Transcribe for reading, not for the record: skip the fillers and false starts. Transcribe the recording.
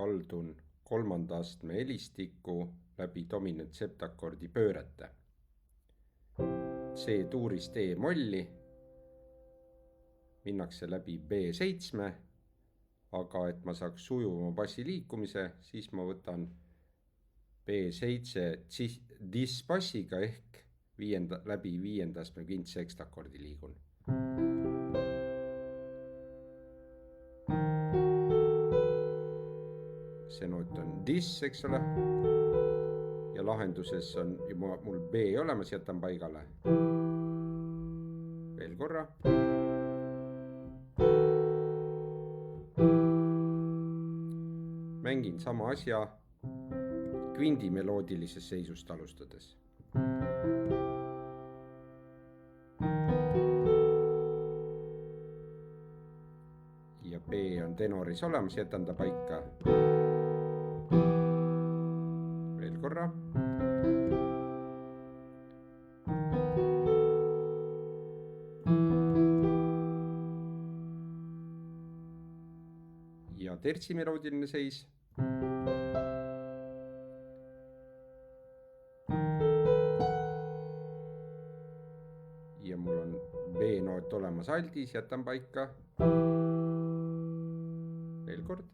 kaldun kolmanda astme helistikku läbi dominant septakordi pöörete. C-tuurist E-molli minnakse läbi B7, aga et ma saaks sujuvama bassi liikumise, siis ma võtan B7 dis-bassiga ehk läbi viienda astme kvintsekstakordi liigun. See noot on dis, eks ole. Ja lahenduses on juba mul B olemas, jätan paigale. Veel korra. Mängin sama asja kvindimeloodilisest seisust alustades. Ja B on tenoris olemas, jätan ta paika. Veel korra. Ja tertsimeloodiline seis. Ja mul on B-noot olemas aldis, jätan paika. Veel kord.